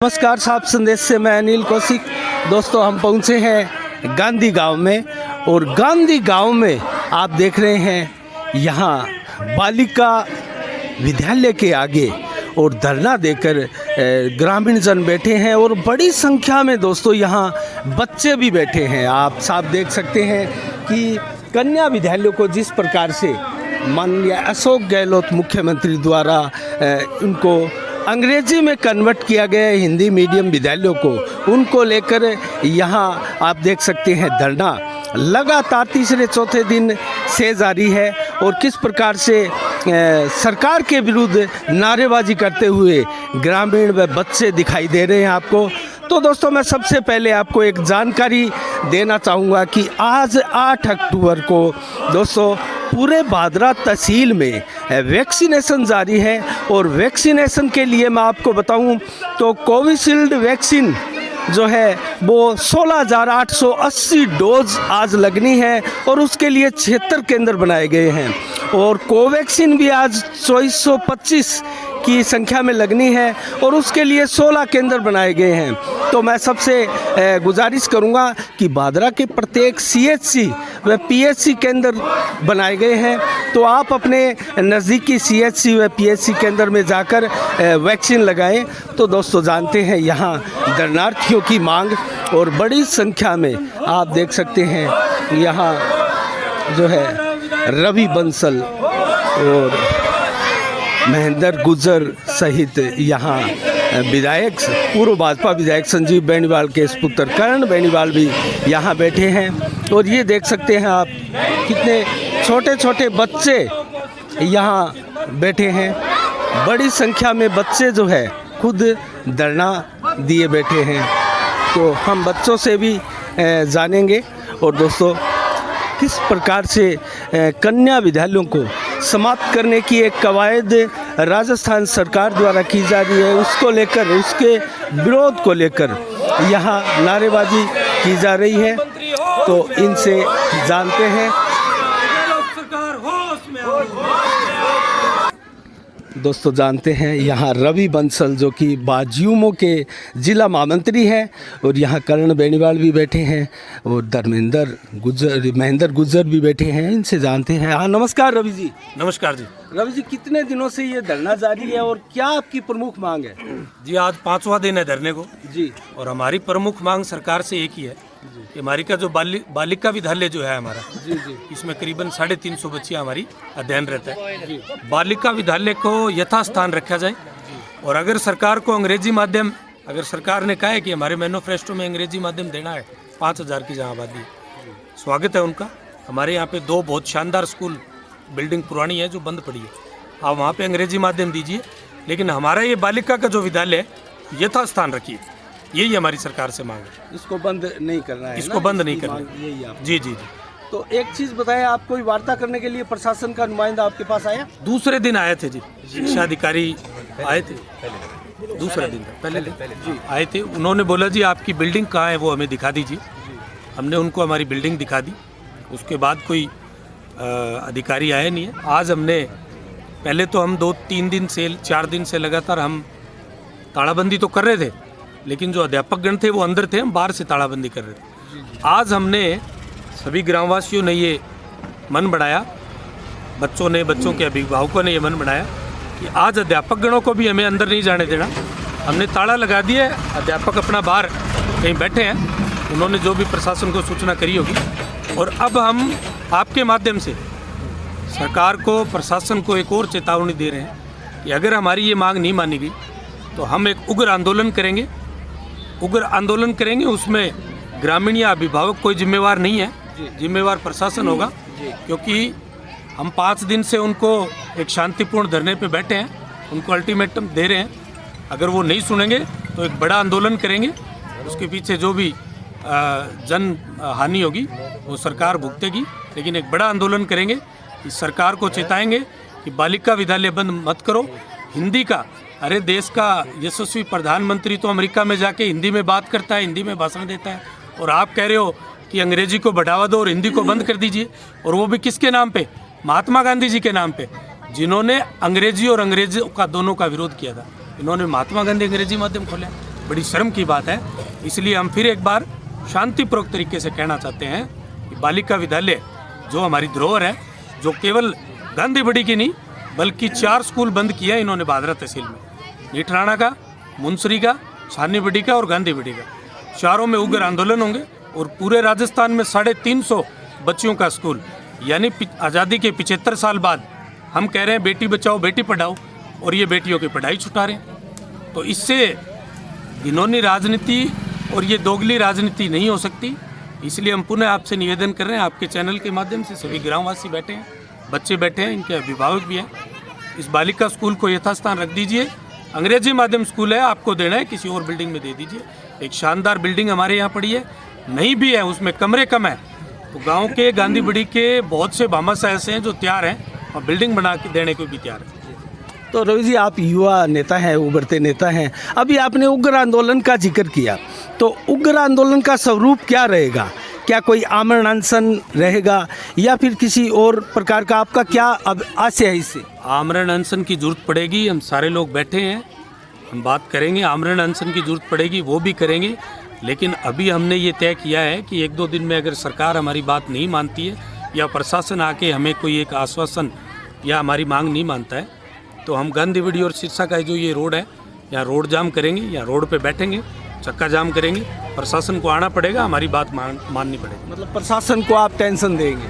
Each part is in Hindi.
नमस्कार, साहब संदेश से मैं अनिल कौशिक। दोस्तों, हम पहुंचे हैं गांधी गांव में और गांधी गांव में आप देख रहे हैं यहाँ बालिका विद्यालय के आगे और धरना देकर ग्रामीण जन बैठे हैं और बड़ी संख्या में दोस्तों यहाँ बच्चे भी बैठे हैं। आप साफ देख सकते हैं कि कन्या विद्यालय को जिस प्रकार से माननीय अशोक गहलोत मुख्यमंत्री द्वारा इनको अंग्रेजी में कन्वर्ट किया गया है, हिंदी मीडियम विद्यालयों को, उनको लेकर यहाँ आप देख सकते हैं धरना लगातार तीसरे चौथे दिन से जारी है और किस प्रकार से सरकार के विरुद्ध नारेबाजी करते हुए ग्रामीण व बच्चे दिखाई दे रहे हैं आपको। तो दोस्तों, मैं सबसे पहले आपको एक जानकारी देना चाहूँगा कि आज 8 अक्टूबर को दोस्तों पूरे भादरा तहसील में वैक्सीनेशन जारी है और वैक्सीनेशन के लिए मैं आपको बताऊं तो कोविशील्ड वैक्सीन जो है वो 16,880 डोज आज लगनी है और उसके लिए 76 केंद्र बनाए गए हैं और कोवैक्सीन भी आज 2425 की संख्या में लगनी है और उसके लिए 16 केंद्र बनाए गए हैं। तो मैं सबसे गुजारिश करूंगा कि भादरा के प्रत्येक CHC व PHC केंद्र बनाए गए हैं, तो आप अपने नज़दीकी CHC व PHC केंद्र में जाकर वैक्सीन लगाएं। तो दोस्तों, जानते हैं यहाँ दर्शनार्थियों की मांग और बड़ी संख्या में आप देख सकते हैं यहाँ जो है रवि बंसल और महेंद्र गुर्जर सहित यहाँ विधायक पूर्व भाजपा विधायक संजीव बेनीवाल के सुपुत्र करण बेनीवाल भी यहाँ बैठे हैं और ये देख सकते हैं आप कितने छोटे छोटे बच्चे यहाँ बैठे हैं। बड़ी संख्या में बच्चे जो है खुद धरना दिए बैठे हैं, तो हम बच्चों से भी जानेंगे। और दोस्तों, किस प्रकार से कन्या विद्यालयों को समाप्त करने की एक कवायद राजस्थान सरकार द्वारा की जा रही है, उसको लेकर, उसके विरोध को लेकर यहाँ नारेबाजी की जा रही है। तो इनसे जानते हैं। दोस्तों, जानते हैं यहाँ रवि बंसल जो कि बाजियूमो के जिला महामंत्री हैं और यहाँ करण बेनीवाल भी बैठे हैं और महेंद्र गुर्जर भी बैठे हैं। इनसे जानते हैं। हाँ, नमस्कार रवि जी। नमस्कार जी। रवि जी, कितने दिनों से ये धरना जारी है और क्या आपकी प्रमुख मांग है? जी, आज 5वां दिन है धरने को जी, और हमारी प्रमुख मांग सरकार से एक ही है कि हमारी का जो बालिका विद्यालय जो है हमारा जी जी, इसमें करीबन 350 बच्चियाँ हमारी अध्ययन रहता है। बालिका विद्यालय को यथास्थान रखा जाए और अगर सरकार को अंग्रेजी माध्यम, अगर सरकार ने कहा है कि हमारे मैनिफेस्टो में अंग्रेजी माध्यम देना है 5000 की जहाँ आबादी है, स्वागत है उनका। हमारे यहाँ पे 2 बहुत शानदार स्कूल बिल्डिंग पुरानी है जो बंद पड़ी है, आप वहाँ पे अंग्रेजी माध्यम दीजिए, लेकिन हमारा ये बालिका का जो विद्यालय है यथास्थान रखिए, यही हमारी सरकार से मांग है। इसको बंद नहीं करना है, इसको बंद नहीं करना, यही आप। जी जी जी। तो एक चीज़ बताएं, आप कोई वार्ता करने के लिए प्रशासन का नुमाइंदा आपके पास आया? दूसरे दिन आए थे जी, शिक्षा अधिकारी आए थे, दूसरा दिन था, पहले दिन आए थे। उन्होंने बोला जी आपकी बिल्डिंग कहाँ है वो हमें दिखा दीजिए। हमने उनको हमारी बिल्डिंग दिखा दी, उसके बाद कोई अधिकारी आया नहीं है। आज हमने, पहले तो हम 2-3 दिन से 4 दिन से लगातार हम तालाबंदी तो कर रहे थे, लेकिन जो अध्यापक गण थे वो अंदर थे, हम बाहर से तालाबंदी कर रहे थे। आज हमने सभी ग्रामवासियों ने ये मन बनाया, बच्चों ने, बच्चों के अभिभावकों ने ये मन बनाया कि आज अध्यापक गणों को भी हमें अंदर नहीं जाने देना। हमने ताला लगा दिया, अध्यापक अपना बाहर कहीं बैठे हैं, उन्होंने जो भी प्रशासन को सूचना करी होगी। और अब हम आपके माध्यम से सरकार को, प्रशासन को एक और चेतावनी दे रहे हैं कि अगर हमारी ये मांग नहीं मानी गई तो हम एक उग्र आंदोलन करेंगे। उग्र आंदोलन करेंगे, उसमें ग्रामीण या अभिभावक कोई जिम्मेवार नहीं है, जिम्मेवार प्रशासन होगा, क्योंकि हम 5 दिन से उनको एक शांतिपूर्ण धरने पे बैठे हैं, उनको अल्टीमेटम दे रहे हैं। अगर वो नहीं सुनेंगे तो एक बड़ा आंदोलन करेंगे, उसके पीछे जो भी जन हानि होगी वो सरकार भुगतेगी, लेकिन एक बड़ा आंदोलन करेंगे। इस सरकार को चेताएंगे कि बालिका विद्यालय बंद मत करो। हिंदी का, अरे देश का यशस्वी प्रधानमंत्री तो अमेरिका में जाके हिंदी में बात करता है, हिंदी में भाषण देता है, और आप कह रहे हो कि अंग्रेजी को बढ़ावा दो और हिंदी को बंद कर दीजिए। और वो भी किसके नाम पे? महात्मा गांधी जी के नाम पे, जिन्होंने अंग्रेजी और अंग्रेजों का दोनों का विरोध किया था। इन्होंने महात्मा गांधी अंग्रेजी माध्यम खोला, बड़ी शर्म की बात है। इसलिए हम फिर एक बार शांतिपूर्वक तरीके से कहना चाहते हैं कि बालिका विद्यालय जो हमारी धरोहर है, जो केवल गांधी बड़ी की नहीं बल्कि 4 स्कूल बंद किया इन्होंने भादरा तहसील में, नीठराना का, मुंसरी का, छानी बड़ी का और गांधी बड़ी का। चारों में उग्र आंदोलन होंगे और पूरे राजस्थान में 350 बच्चियों का स्कूल, यानी आज़ादी के 75 साल बाद हम कह रहे हैं बेटी बचाओ बेटी पढ़ाओ, और ये बेटियों की पढ़ाई छुटा रहे हैं। तो इससे घिनौनी राजनीति और ये दोगली राजनीति नहीं हो सकती। इसलिए हम पुनः आपसे निवेदन कर रहे हैं, आपके चैनल के माध्यम से, सभी ग्रामवासी बैठे हैं, बच्चे बैठे हैं, इनके अभिभावक भी हैं, इस बालिका स्कूल को यथास्थान रख दीजिए। अंग्रेजी माध्यम स्कूल है, आपको देना है किसी और बिल्डिंग में दे दीजिए। एक शानदार बिल्डिंग हमारे यहाँ पड़ी है, नहीं भी है, उसमें कमरे कम है, तो गांव के गांधी बड़ी के बहुत से भामाशाह ऐसे हैं जो तैयार हैं और बिल्डिंग बना के देने को भी तैयार हैं। तो रवि जी, आप युवा नेता हैं, उभरते नेता हैं, अभी आपने उग्र आंदोलन का जिक्र किया, तो उग्र आंदोलन का स्वरूप क्या रहेगा? क्या कोई आमरण अनशन रहेगा या फिर किसी और प्रकार का आपका क्या अब आशय है इससे? आमरण अनशन की जरूरत पड़ेगी, हम सारे लोग बैठे हैं, हम बात करेंगे। आमरण अनशन की जरूरत पड़ेगी वो भी करेंगे, लेकिन अभी हमने ये तय किया है कि 1-2 दिन में अगर सरकार हमारी बात नहीं मानती है या प्रशासन आके हमें कोई एक आश्वासन या हमारी मांग नहीं मानता है, तो हम गांधी बड़ी और सिरसा का जो ये रोड है, यहाँ रोड जाम करेंगे, या रोड पे बैठेंगे, चक्का जाम करेंगे। प्रशासन को आना पड़ेगा, हमारी बात माननी पड़ेगी। मतलब प्रशासन को आप टेंशन देंगे?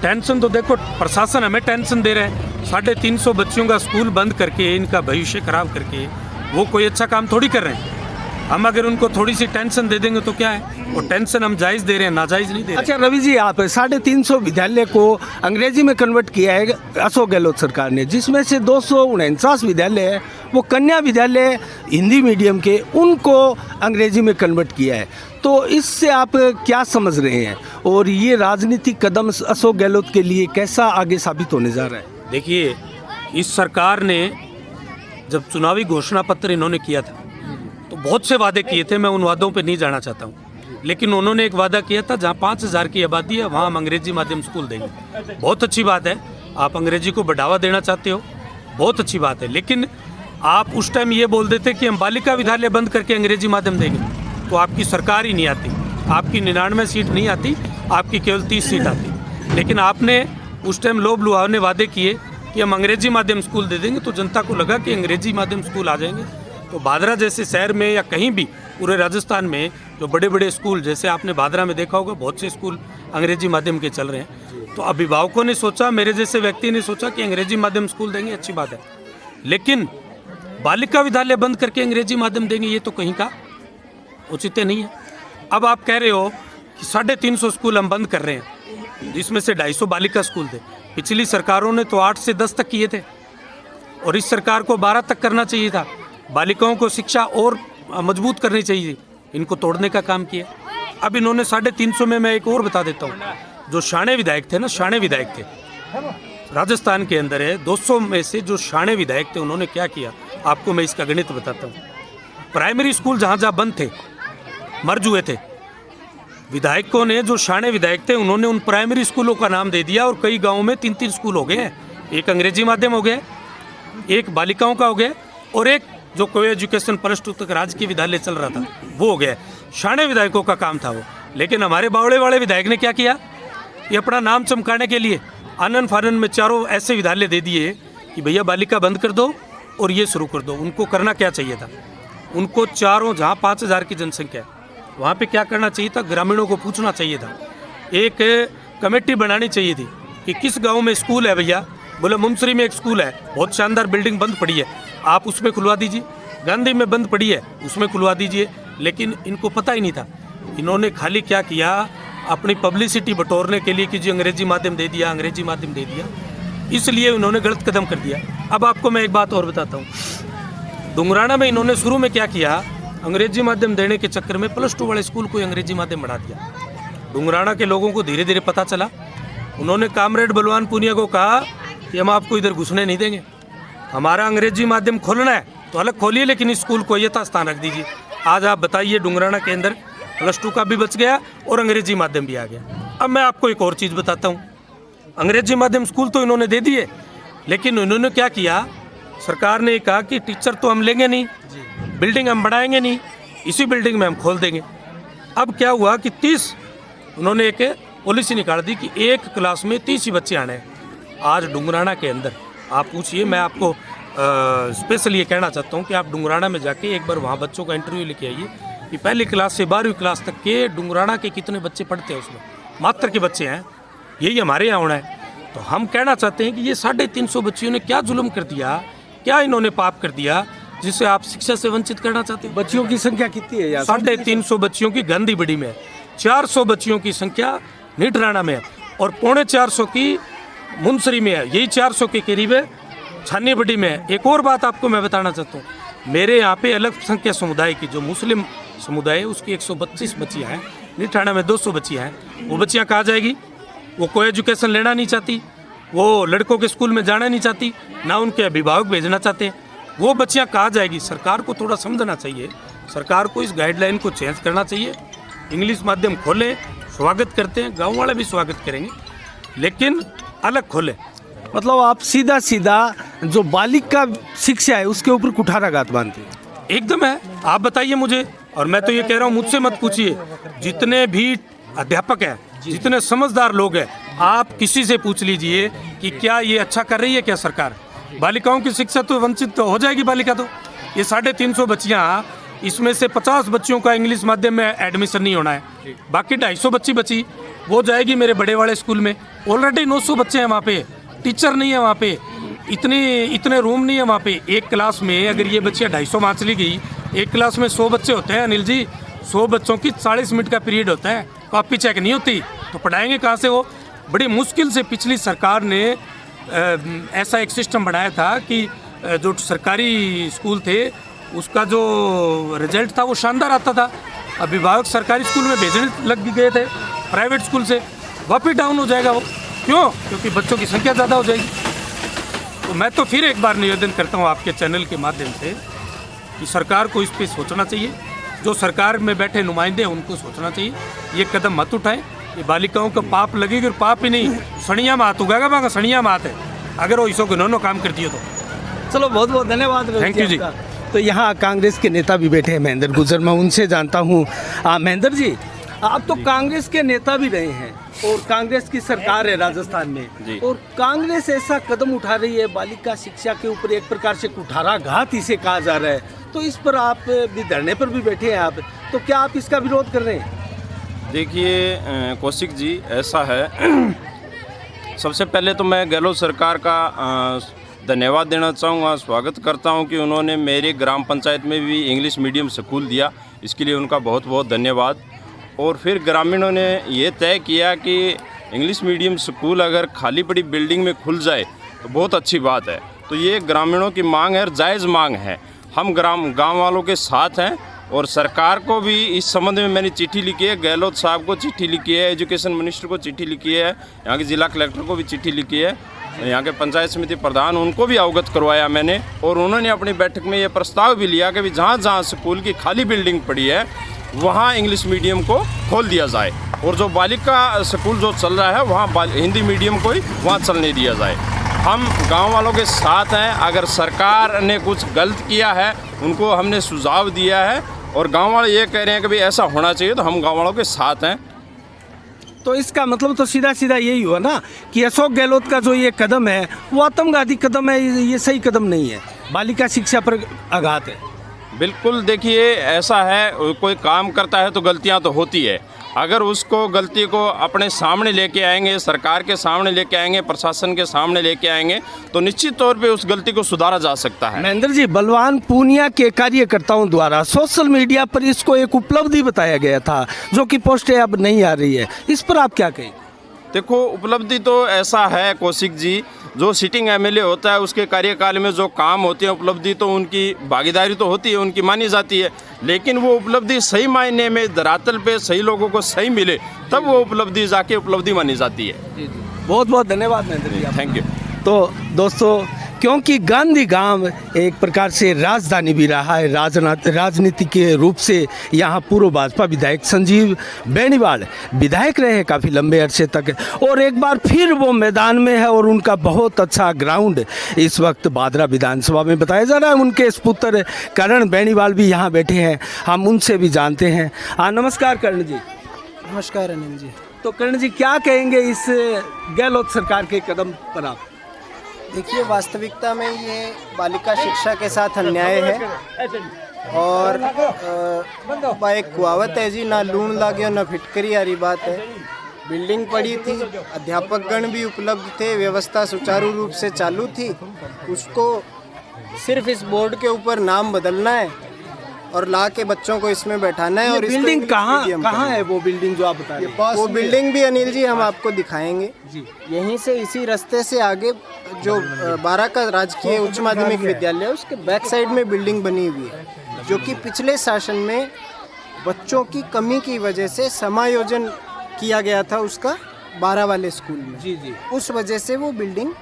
टेंशन तो देखो, प्रशासन हमें टेंशन दे रहे हैं। 350 बच्चियों का स्कूल बंद करके, इनका भविष्य खराब करके, वो कोई अच्छा काम थोड़ी कर रहे हैं। हम अगर उनको थोड़ी सी टेंशन दे देंगे तो क्या है, वो टेंशन हम जायज़ दे रहे हैं, नाजायज़ नहीं दे रहे। अच्छा रवि जी, आप 350 विद्यालय को अंग्रेजी में कन्वर्ट किया है अशोक गहलोत सरकार ने, जिसमें से 249 विद्यालय है वो कन्या विद्यालय हिंदी मीडियम के, उनको अंग्रेजी में कन्वर्ट किया है। तो इससे आप क्या समझ रहे हैं और ये राजनीतिक कदम अशोक गहलोत के लिए कैसा आगे साबित होने जा रहा है? देखिए, इस सरकार ने जब चुनावी घोषणा पत्र इन्होंने किया था तो बहुत से वादे किए थे, मैं उन वादों पे नहीं जाना चाहता हूँ, लेकिन उन्होंने एक वादा किया था जहाँ 5000 की आबादी है वहाँ हम अंग्रेजी माध्यम स्कूल देंगे। बहुत अच्छी बात है, आप अंग्रेजी को बढ़ावा देना चाहते हो, बहुत अच्छी बात है, लेकिन आप उस टाइम ये बोल देते कि हम बालिका विद्यालय बंद करके अंग्रेजी माध्यम देंगे, तो आपकी सरकार ही नहीं आती, आपकी 99 सीट नहीं आती, आपकी केवल 30 सीट आती। लेकिन आपने उस टाइम लोभ लुभावने वादे किए कि हम अंग्रेजी माध्यम स्कूल दे देंगे, तो जनता को लगा कि अंग्रेजी माध्यम स्कूल आ जाएंगे। तो भादरा जैसे शहर में या कहीं भी पूरे राजस्थान में जो बड़े बड़े स्कूल, जैसे आपने भादरा में देखा होगा बहुत से स्कूल अंग्रेजी माध्यम के चल रहे हैं, तो अभिभावकों ने सोचा, मेरे जैसे व्यक्ति ने सोचा कि अंग्रेजी माध्यम स्कूल देंगे, अच्छी बात है, लेकिन बालिका विद्यालय बंद करके अंग्रेजी माध्यम देंगे, ये तो कहीं का उचित नहीं है। अब आप कह रहे हो कि 350 स्कूल हम बंद कर रहे हैं, जिसमें से 250 बालिका स्कूल थे। पिछली सरकारों ने तो 8 से 10 तक किए थे और इस सरकार को 12 तक करना चाहिए था। बालिकाओं को शिक्षा और मजबूत करनी चाहिए, इनको तोड़ने का काम किया। अब इन्होंने 350 में, मैं एक और बता देता हूँ, जो शाणे विधायक थे ना, शाणे विधायक थे राजस्थान के अंदर है, 200 में से जो शाणे विधायक थे उन्होंने क्या किया, आपको मैं इसका गणित बताता हूँ। प्राइमरी स्कूल जहाँ जहाँ बंद थे, मर्ज हुए थे, विधायकों ने, जो शाणे विधायक थे, उन्होंने उन प्राइमरी स्कूलों का नाम दे दिया और कई गाँवों में 3-3 स्कूल हो गए हैं। एक अंग्रेजी माध्यम हो गया, एक बालिकाओं का हो गया, और एक जो को एजुकेशन +2 तक राजकीय विद्यालय चल रहा था वो हो गया। शाणे विधायकों का काम था वो। लेकिन हमारे बावड़े वाले विधायक ने क्या किया, ये अपना नाम चमकाने के लिए आनन फानन में 4 ऐसे विद्यालय दे दिए कि भैया बालिका बंद कर दो और ये शुरू कर दो। उनको करना क्या चाहिए था, उनको चारों, जहाँ 5000 की जनसंख्या है वहाँ पे क्या करना चाहिए था, ग्रामीणों को पूछना चाहिए था, एक कमेटी बनानी चाहिए थी कि किस गाँव में स्कूल है भैया। बोले मुंसरी में एक स्कूल है, बहुत शानदार बिल्डिंग बंद पड़ी है, आप उसमें खुलवा दीजिए। गांधी में बंद पड़ी है, उसमें खुलवा दीजिए। लेकिन इनको पता ही नहीं था, इन्होंने खाली क्या किया, अपनी पब्लिसिटी बटोरने के लिए कि जी अंग्रेजी माध्यम दे दिया, अंग्रेजी माध्यम दे दिया, इसलिए उन्होंने गलत कदम कर दिया। अब आपको मैं एक बात और बताता हूँ, डुंगराना में इन्होंने शुरू में क्या किया, अंग्रेजी माध्यम देने के चक्कर में +2 वाले स्कूल को अंग्रेजी माध्यम बढ़ा दिया। डुंगराना के लोगों को धीरे धीरे पता चला, उन्होंने कामरेड बलवान पुनिया को कहा कि हम आपको इधर घुसने नहीं देंगे, हमारा अंग्रेजी माध्यम खोलना है तो अलग खोलिए, लेकिन इस स्कूल को यथास्थान रख दीजिए। आज आप बताइए, डुंगराना के अंदर +2 का भी बच गया और अंग्रेजी माध्यम भी आ गया। अब मैं आपको एक और चीज़ बताता हूँ, अंग्रेजी माध्यम स्कूल तो इन्होंने दे दिए, लेकिन इन्होंने क्या किया, सरकार ने कहा कि टीचर तो हम लेंगे नहीं, बिल्डिंग हम बढ़ाएंगे नहीं, इसी बिल्डिंग में हम खोल देंगे। अब क्या हुआ कि 30 उन्होंने एक पॉलिसी निकाल दी कि एक क्लास में 30 ही बच्चे आने हैं। आज डुंगराना के अंदर आप पूछिए, मैं आपको स्पेशल ये कहना चाहता हूँ कि आप डुंगराना में जाके एक बार वहाँ बच्चों का इंटरव्यू लेके आइए कि पहली क्लास से 12वीं क्लास तक के डुंगराना के कितने बच्चे पढ़ते हैं, उसमें मात्र के बच्चे हैं। यही हमारे यहाँ होना है। तो हम कहना चाहते हैं कि ये 350 बच्चियों ने क्या जुल्म कर दिया, क्या इन्होंने पाप कर दिया जिससे आप शिक्षा से वंचित करना चाहते हैं। बच्चियों की संख्या कितनी है यार? 350 बच्चियों की गांधी बड़ी में है, 400 बच्चियों की संख्या नीटराना में है और 450 की मुनसरी में है, यही 400 के करीब है छानी बड़ी में है। एक और बात आपको मैं बताना चाहता हूँ, मेरे यहाँ पे अल्पसंख्यक समुदाय की जो मुस्लिम समुदाय है उसकी 132 बच्चियाँ हैं, नीटराना में 200 बच्चियाँ हैं। वो बच्चियाँ कहाँ जाएगी? वो कोई एजुकेशन लेना नहीं चाहती, वो लड़कों के स्कूल में जाना नहीं चाहती, ना उनके अभिभावक भेजना चाहते हैं। वो बच्चियाँ कहाँ जाएगी? सरकार को थोड़ा समझना चाहिए, सरकार को इस गाइडलाइन को चेंज करना चाहिए। इंग्लिश माध्यम खोलें, स्वागत करते हैं, गाँव वाले भी स्वागत करेंगे, लेकिन अलग खोलें। मतलब आप सीधा सीधा जो बालिका शिक्षा है उसके ऊपर कुठाराघात मानते हैं? एकदम है। आप बताइए मुझे, और मैं तो ये कह रहा हूँ मुझसे मत पूछिए, जितने भी अध्यापक हैं, जितने समझदार लोग हैं, आप किसी से पूछ लीजिए कि क्या ये अच्छा कर रही है क्या सरकार। बालिकाओं की शिक्षा तो वंचित तो हो जाएगी बालिका तो। ये 350 बच्चियाँ, इसमें से 50 बच्चियों का इंग्लिश माध्यम में एडमिशन नहीं होना है, बाकी 250 बच्ची बची वो जाएगी मेरे बड़े वाले स्कूल में। ऑलरेडी 900 बच्चे हैं वहाँ पे, टीचर नहीं है वहाँ पे, इतने रूम नहीं है वहाँ पे। एक क्लास में अगर ये बच्चियाँ 250 वहाँ चली गई, एक क्लास में 100 बच्चे होते हैं अनिल जी, 100 बच्चों की 40 मिनट का पीरियड होता है, कॉपी चेक नहीं होती, तो पढ़ाएंगे कहाँ से वो? बड़ी मुश्किल से पिछली सरकार ने ऐसा एक सिस्टम बनाया था कि जो सरकारी स्कूल थे उसका जो रिजल्ट था वो शानदार आता था। अभिभावक सरकारी स्कूल में भेजने लग गए थे प्राइवेट स्कूल से, वापिस डाउन हो जाएगा वो। क्यों? क्योंकि बच्चों की संख्या ज़्यादा हो जाएगी। तो मैं तो फिर एक बार निवेदन करता हूँ आपके चैनल के माध्यम से कि सरकार को इस पर सोचना चाहिए, जो सरकार में बैठे नुमाइंदे हैं उनको सोचना चाहिए, ये कदम मत उठाएं। ये बालिकाओं का पाप लगेगी, और पाप ही नहीं सड़िया मात उगागा, वहाँ सड़िया मात है अगर वो इसो गिनोनो काम करती हो तो। चलो बहुत बहुत धन्यवाद। थैंक यू जी। तो यहाँ कांग्रेस के नेता भी बैठे हैं, महेंद्र गुर्जर, मैं उनसे जानता हूँ। महेंद्र जी, आप तो कांग्रेस के नेता भी रहे हैं और कांग्रेस की सरकार है राजस्थान में, और कांग्रेस ऐसा कदम उठा रही है बालिका शिक्षा के ऊपर, एक प्रकार से कुठाराघात इसे कहा जा रहा है, तो इस पर आप भी धरने पर भी बैठे हैं आप, तो क्या आप इसका विरोध कर रहे हैं? देखिए कौशिक जी, ऐसा है, सबसे पहले तो मैं गहलोत सरकार का धन्यवाद देना चाहूँगा, स्वागत करता हूँ कि उन्होंने मेरे ग्राम पंचायत में भी इंग्लिश मीडियम स्कूल दिया, इसके लिए उनका बहुत बहुत धन्यवाद। और फिर ग्रामीणों ने ये तय किया कि इंग्लिश मीडियम स्कूल अगर खाली पड़ी बिल्डिंग में खुल जाए तो बहुत अच्छी बात है। तो ये ग्रामीणों की मांग है और जायज़ मांग है, हम गांव वालों के साथ हैं। और सरकार को भी इस संबंध में मैंने चिट्ठी लिखी है, गहलोत साहब को चिट्ठी लिखी है, एजुकेशन मिनिस्टर को चिट्ठी लिखी है, यहाँ के जिला कलेक्टर को भी चिट्ठी लिखी है, यहाँ के पंचायत समिति प्रधान उनको भी अवगत करवाया मैंने। और उन्होंने अपनी बैठक में ये प्रस्ताव भी लिया कि जहाँ जहाँ स्कूल की खाली बिल्डिंग पड़ी है वहाँ इंग्लिश मीडियम को खोल दिया जाए, और जो बालिका स्कूल जो चल रहा है वहाँ हिंदी मीडियम को ही वहाँ चलने दिया जाए। हम गांव वालों के साथ हैं, अगर सरकार ने कुछ गलत किया है उनको हमने सुझाव दिया है, और गांव वाले ये कह रहे हैं कि भाई ऐसा होना चाहिए, तो हम गांव वालों के साथ हैं। तो इसका मतलब तो सीधा सीधा यही हुआ ना कि अशोक गहलोत का जो ये कदम है वो आतंकवादी कदम है, ये सही कदम नहीं है, बालिका शिक्षा पर आघात है। बिल्कुल, देखिए ऐसा है, कोई काम करता है तो गलतियां तो होती है, अगर उसको गलती को अपने सामने लेके आएंगे, सरकार के सामने लेके आएंगे, प्रशासन के सामने लेके आएंगे, तो निश्चित तौर पे उस गलती को सुधारा जा सकता है। महेंद्र जी, बलवान पूनिया के कार्यकर्ताओं द्वारा सोशल मीडिया पर इसको एक उपलब्धि बताया गया था, जो कि पोस्टें अब नहीं आ रही है, इस पर आप क्या कहें? देखो, उपलब्धि तो ऐसा है कौशिक जी, जो सिटिंग एमएलए होता है उसके कार्यकाल में जो काम होते हैं, उपलब्धि तो उनकी भागीदारी तो होती है, उनकी मानी जाती है, लेकिन वो उपलब्धि सही मायने में धरातल पे सही लोगों को सही मिले तब वो उपलब्धि जाके उपलब्धि मानी जाती है। बहुत बहुत धन्यवाद महेंद्र जी, थैंक यू। तो दोस्तों, क्योंकि गांधी गांव एक प्रकार से राजधानी भी रहा है, राजनीति के रूप से यहाँ पूर्व भाजपा विधायक संजीव बेनीवाल विधायक रहे हैं काफ़ी लंबे अरसे तक, और एक बार फिर वो मैदान में है और उनका बहुत अच्छा ग्राउंड इस वक्त बादरा विधानसभा में बताया जा रहा है। उनके पुत्र करण बेनीवाल भी यहाँ बैठे हैं, हम उनसे भी जानते हैं। नमस्कार करण जी। नमस्कार अनिल जी। तो करण जी क्या कहेंगे इस गहलोत सरकार के कदम पर आप? देखिए, वास्तविकता में ये बालिका शिक्षा के साथ अन्याय है और एक कहावत है जी, ना लूण लागे ना फिटकरी वाली बात है। बिल्डिंग पड़ी थी, अध्यापकगण भी उपलब्ध थे, व्यवस्था सुचारू रूप से चालू थी, उसको सिर्फ इस बोर्ड के ऊपर नाम बदलना है और ला के बच्चों को इसमें बैठाना है। और बिल्डिंग कहाँ है वो बिल्डिंग जो आप बता रहे हैं? वो बिल्डिंग भी अनिल जी हम आपको दिखाएंगे जी। यहीं से इसी रास्ते से आगे जो 12 का राजकीय उच्च माध्यमिक विद्यालय है उसके बैक साइड में बिल्डिंग बनी हुई है, जो कि पिछले शासन में बच्चों की कमी की वजह से समायोजन किया गया था उसका 12 वाले स्कूल में जी जी, उस वजह से वो बिल्डिंग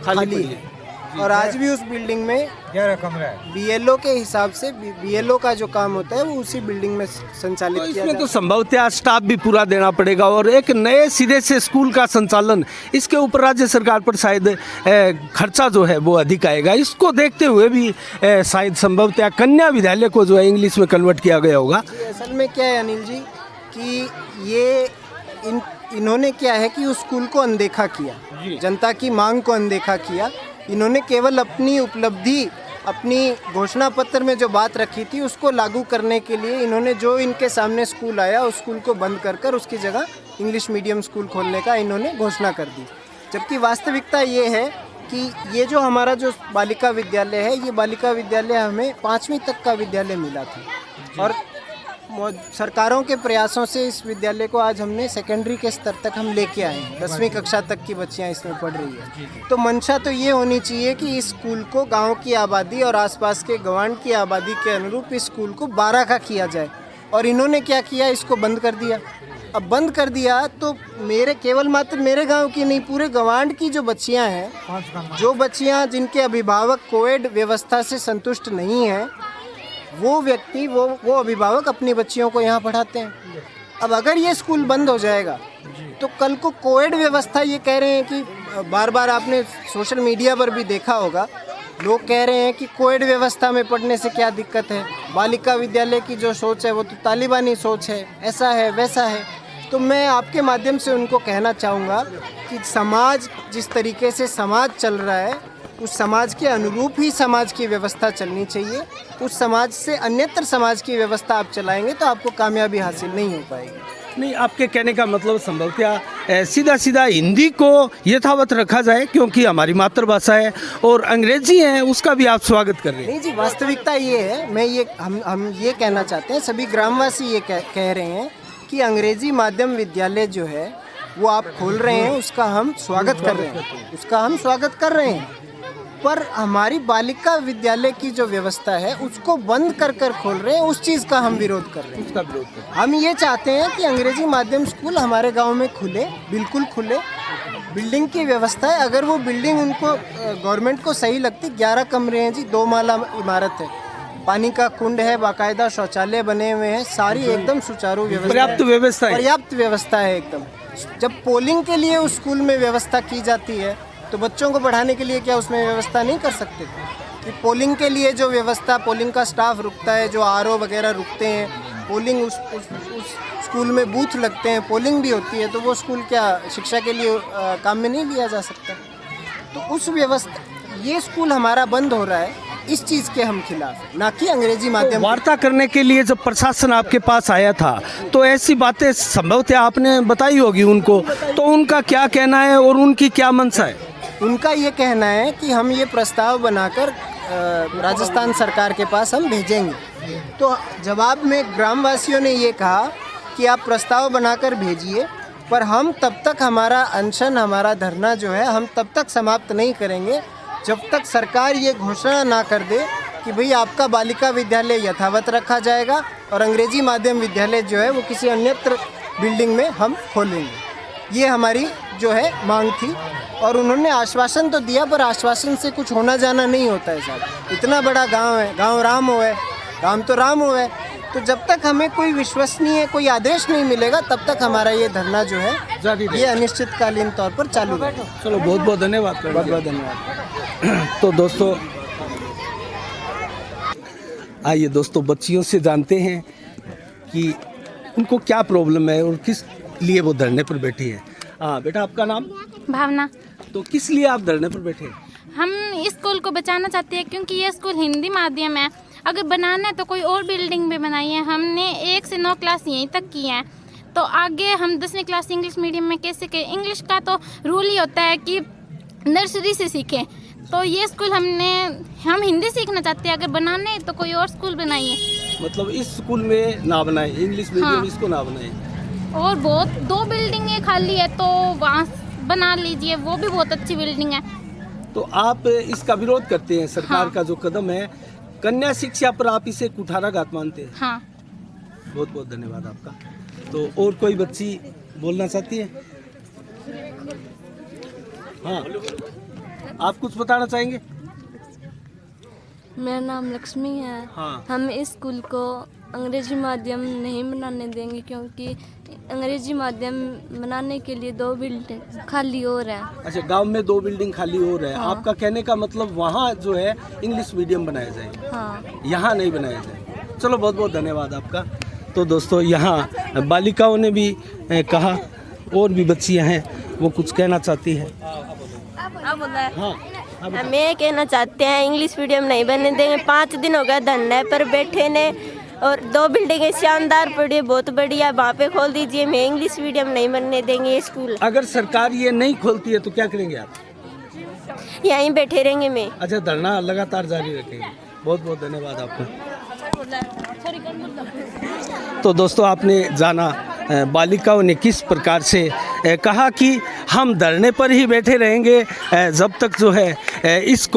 खाली है। और आज भी उस बिल्डिंग में 11 कमरा है। बीएलओ के हिसाब से बीएलओ का जो काम होता है वो उसी बिल्डिंग में संचालित तो किया इसमें जाता तो संभवतः स्टाफ भी पूरा देना पड़ेगा और एक नए सिरे से स्कूल का संचालन, इसके ऊपर राज्य सरकार पर शायद खर्चा जो है वो अधिक आएगा। इसको देखते हुए भी शायद संभवतः कन्या विद्यालय को जो है इंग्लिश में कन्वर्ट किया गया होगा। असल में क्या है अनिल जी कि ये इन्होंने क्या है कि उस स्कूल को अनदेखा किया, जनता की मांग को अनदेखा किया। इन्होंने केवल अपनी उपलब्धि, अपनी घोषणा पत्र में जो बात रखी थी उसको लागू करने के लिए इन्होंने जो इनके सामने स्कूल आया उस स्कूल को बंद कर उसकी जगह इंग्लिश मीडियम स्कूल खोलने का इन्होंने घोषणा कर दी। जबकि वास्तविकता ये है कि ये जो हमारा जो बालिका विद्यालय है, ये बालिका विद्यालय हमें 5वीं तक का विद्यालय मिला था और सरकारों के प्रयासों से इस विद्यालय को आज हमने सेकेंडरी के स्तर तक हम लेके आए हैं। 10वीं कक्षा तक की बच्चियां इसमें पढ़ रही है। तो मंशा तो ये होनी चाहिए कि इस स्कूल को गांव की आबादी और आसपास के गवांड की आबादी के अनुरूप इस स्कूल को 12 का किया जाए। और इन्होंने क्या किया, इसको बंद कर दिया। अब बंद कर दिया तो केवल मात्र मेरे गाँव की नहीं, पूरे गवांड की जो बच्चियाँ हैं, जो बच्चियाँ जिनके अभिभावक कोविड व्यवस्था से संतुष्ट नहीं हैं, वो व्यक्ति वो अभिभावक अपनी बच्चियों को यहाँ पढ़ाते हैं। अब अगर ये स्कूल बंद हो जाएगा तो कल को कोविड व्यवस्था, ये कह रहे हैं कि बार बार आपने सोशल मीडिया पर भी देखा होगा, लोग कह रहे हैं कि कोविड व्यवस्था में पढ़ने से क्या दिक्कत है, बालिका विद्यालय की जो सोच है वो तो तालिबानी सोच है, ऐसा है वैसा है। तो मैं आपके माध्यम से उनको कहना चाहूँगा कि समाज जिस तरीके से समाज चल रहा है उस समाज के अनुरूप ही समाज की व्यवस्था चलनी चाहिए। उस समाज से अन्यत्र समाज की व्यवस्था आप चलाएंगे तो आपको कामयाबी हासिल नहीं हो पाएगी। नहीं, आपके कहने का मतलब संभवतः सीधा सीधा हिंदी को यथावत रखा जाए क्योंकि हमारी मातृभाषा है, और अंग्रेजी है उसका भी आप स्वागत कर रहे हैं। नहीं जी, वास्तविकता ये है, मैं ये हम ये कहना चाहते हैं, सभी ग्रामवासी ये कह रहे हैं कि अंग्रेजी माध्यम विद्यालय जो है वो आप खोल रहे हैं, उसका हम स्वागत कर रहे हैं, पर हमारी बालिका विद्यालय की जो व्यवस्था है उसको बंद कर खोल रहे हैं, उस चीज़ का हम विरोध कर रहे हैं। उसका विरोध कर रहे हैं। हम ये चाहते हैं कि अंग्रेजी माध्यम स्कूल हमारे गांव में खुले, बिल्कुल खुले। बिल्डिंग की व्यवस्था है, अगर वो बिल्डिंग उनको गवर्नमेंट को सही लगती, 11 कमरे हैं जी, 2 माला इमारत है, पानी का कुंड है, बाकायदा शौचालय बने हुए हैं, सारी एकदम सुचारू पर्याप्त व्यवस्था है एकदम। जब पोलिंग के लिए उस स्कूल में व्यवस्था की जाती है तो बच्चों को पढ़ाने के लिए क्या उसमें व्यवस्था नहीं कर सकते? कि पोलिंग के लिए जो व्यवस्था, पोलिंग का स्टाफ रुकता है, जो आरओ वगैरह रुकते हैं, पोलिंग उस स्कूल में बूथ लगते हैं, पोलिंग भी होती है, तो वो स्कूल क्या शिक्षा के लिए काम में नहीं लिया जा सकता? तो उस व्यवस्था, ये स्कूल हमारा बंद हो रहा है, इस चीज़ के हम खिलाफ हैं, ना कि अंग्रेजी माध्यम। वार्ता करने के लिए जब प्रशासन आपके पास आया था तो ऐसी बातें संभवतः आपने बताई होगी उनको, तो उनका क्या कहना है और उनकी क्या मंशा है? उनका ये कहना है कि हम ये प्रस्ताव बनाकर राजस्थान सरकार के पास हम भेजेंगे। तो जवाब में ग्रामवासियों ने ये कहा कि आप प्रस्ताव बनाकर भेजिए, पर हम तब तक हमारा अनशन, हमारा धरना जो है हम तब तक समाप्त नहीं करेंगे जब तक सरकार ये घोषणा ना कर दे कि भाई आपका बालिका विद्यालय यथावत रखा जाएगा और अंग्रेजी माध्यम विद्यालय जो है वो किसी अन्यत्र बिल्डिंग में हम खोलेंगे। ये हमारी जो है मांग थी। और उन्होंने आश्वासन तो दिया, पर आश्वासन से कुछ होना जाना नहीं होता है साहब। इतना बड़ा गांव है, गांव राम हो है, काम तो राम हो है। तो जब तक हमें कोई विश्वसनीय कोई आदेश नहीं मिलेगा, तब तक हमारा ये धरना जो है जारी ये अनिश्चितकालीन तौर पर चालू रहेगा। चलो बहुत बहुत धन्यवाद। बहुत बहुत धन्यवाद। तो दोस्तों आइए दोस्तों बच्चियों से जानते हैं कि उनको क्या प्रॉब्लम है और किस लिए वो धरने पर बैठी है। हाँ बेटा, आपका नाम? भावना। तो किस लिए आप धरने पर बैठे हैं? हम इस स्कूल को बचाना चाहते हैं क्योंकि ये स्कूल हिंदी माध्यम है। अगर बनाना है तो कोई और बिल्डिंग में बनाइए। हमने 1 से 9 क्लास यहीं तक की है, तो आगे हम 10वीं क्लास इंग्लिश मीडियम में कैसे करें? इंग्लिश का तो रूल ही होता है कि नर्सरी से सीखें। तो ये स्कूल हम हिंदी सीखना चाहते हैं। अगर बनाना है तो कोई और स्कूल बनाइए। मतलब इस स्कूल में ना बनाए, इंग्लिश मीडियम हाँ। इसको ना बनाए। और बहुत 2 बिल्डिंगें खाली है तो वहाँ बना लीजिए, वो भी बहुत अच्छी बिल्डिंग है। तो आप इसका विरोध करते हैं, सरकार हाँ। का जो कदम है कन्या शिक्षा पर, आप इसे कुठाराघात मानते हैं। हाँ। बहुत बहुत धन्यवाद आपका। तो और कोई बच्ची बोलना चाहती है? हाँ, आप कुछ बताना चाहेंगे? मेरा नाम लक्ष्मी है। हाँ। हम इस स्कूल को अंग्रेजी माध्यम नहीं बनाने देंगे क्योंकि अंग्रेजी माध्यम बनाने के लिए 2 बिल्डिंग खाली और है। अच्छा, गांव में 2 बिल्डिंग खाली हो रहा है। हाँ। आपका कहने का मतलब वहाँ जो है इंग्लिश मीडियम बनाया जाए, हाँ। यहाँ नहीं बनाया जाए। चलो बहुत बहुत धन्यवाद आपका। तो दोस्तों यहाँ बालिकाओं ने भी कहा, और भी बच्चियाँ हैं वो कुछ कहना चाहती हैं। हाँ, हम ये कहना चाहते हैं इंग्लिश मीडियम नहीं बनने देंगे। 5 दिन हो गए धरने पर बैठे ने, और 2 बिल्डिंगें शानदार पड़ी है, बहुत बढ़िया, वहाँ पे खोल दीजिए। मैं इंग्लिश मीडियम नहीं बनने देंगे ये स्कूल। अगर सरकार ये नहीं खोलती है तो क्या करेंगे आप? यहीं बैठे रहेंगे मैं। अच्छा, धरना लगातार जारी रखेंगे। बहुत बहुत धन्यवाद आपका। तो दोस्तों आपने जाना बालिकाओं ने किस प्रकार से कहा कि हम धरने पर ही बैठे रहेंगे जब तक जो है इस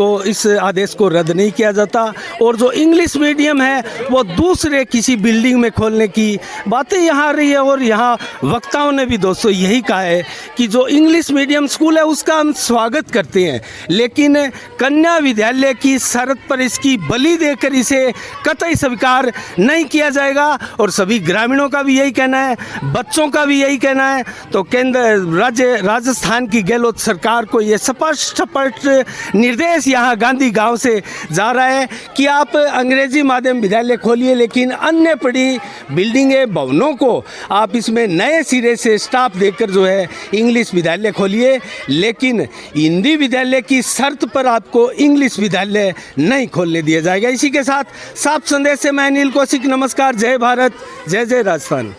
आदेश को रद्द नहीं किया जाता, और जो इंग्लिश मीडियम है वो दूसरे किसी बिल्डिंग में खोलने की बातें यहाँ आ रही है। और यहाँ वक्ताओं ने भी दोस्तों यही कहा है कि जो इंग्लिश मीडियम स्कूल है उसका हम स्वागत करते हैं, लेकिन कन्या विद्यालय की शर्त पर इसकी बलि देकर इसे कतई स्वीकार नहीं किया जाएगा। और सभी ग्रामीणों का भी यही कहना है, बच्चों का भी यही कहना है। तो राजस्थान की गहलोत सरकार को ये स्पष्ट निर्देश यहाँ गांधी गांव से जा रहा है कि आप अंग्रेजी माध्यम विद्यालय खोलिए, लेकिन अन्य पड़ी बिल्डिंगें, भवनों को आप इसमें नए सिरे से स्टाफ देकर जो है इंग्लिश विद्यालय खोलिए, लेकिन हिंदी विद्यालय की शर्त पर आपको इंग्लिश विद्यालय नहीं खोलने दिया जाएगा। इसी के साथ साफ संदेश से मैं अनिल कौशिक, नमस्कार, जय भारत, जय जय राजस्थान।